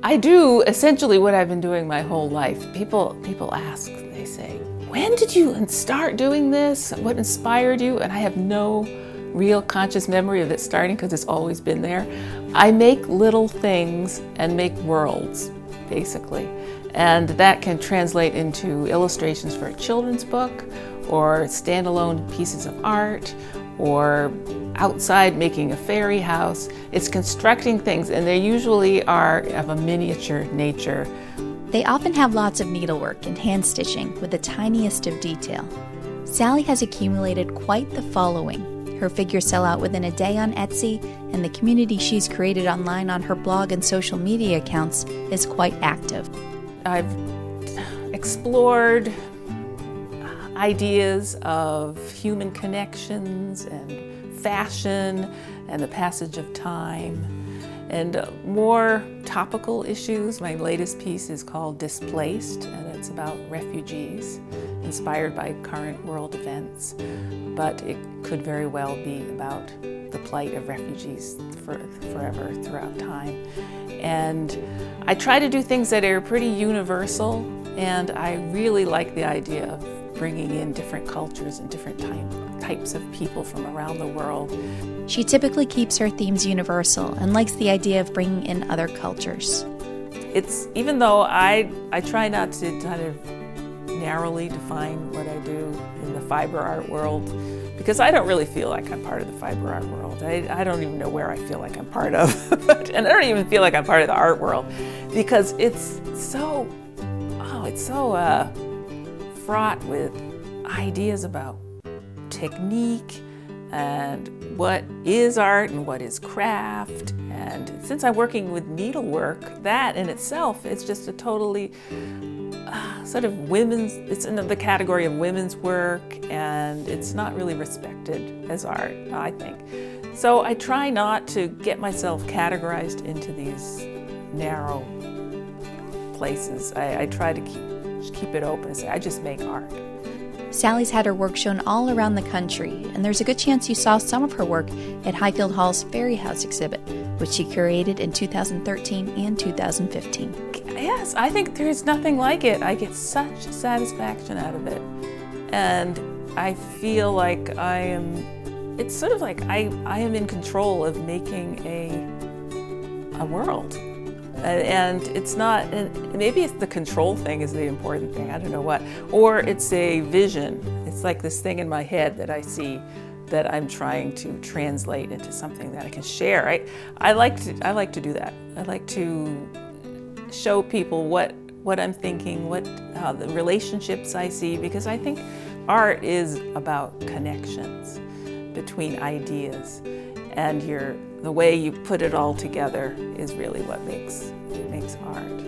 I do essentially what I've been doing my whole life. People ask, they say, when did you start doing this? What inspired you? And I have no real conscious memory of it starting because it's always been there. I make little things and make worlds, basically. And that can translate into illustrations for a children's book, or standalone pieces of art, or outside making a fairy house. It's constructing things, and they usually are of a miniature nature. They often have lots of needlework and hand stitching with the tiniest of detail. Salley has accumulated quite the following. Her figures sell out within a day on Etsy, and the community she's created online on her blog and social media accounts is quite active. I've explored ideas of human connections and fashion and the passage of time and more topical issues. My latest piece is called Displaced, and it's about refugees inspired by current world events, but it could very well be about the plight of refugees forever throughout time. And I try to do things that are pretty universal, and I really like the idea of bringing in different cultures and different types of people from around the world. She typically keeps her themes universal and likes the idea of bringing in other cultures. It's, even though I try not to kind of narrowly define what I do in the fiber art world, because I don't really feel like I'm part of the fiber art world. I don't even know where I feel like I'm part of. And I don't even feel like I'm part of the art world, because it's so fraught with ideas about technique and what is art and what is craft. And since I'm working with needlework, that in itself is just a totally sort of it's in the category of women's work, and it's not really respected as art, I think. So I try not to get myself categorized into these narrow places. I try to keep it open and say, I just make art. Salley's had her work shown all around the country, and there's a good chance you saw some of her work at Highfield Hall's Fairy House exhibit, which she curated in 2013 and 2015. Yes, I think there's nothing like it. I get such satisfaction out of it. And I feel like it's sort of like I am in control of making a world. And it's not, and maybe it's the control thing is the important thing, I don't know what. Or it's a vision. It's like this thing in my head that I see that I'm trying to translate into something that I can share. I like to do that. I like to show people what I'm thinking, how the relationships I see, because I think art is about connections between ideas, and the way you put it all together is really what makes art.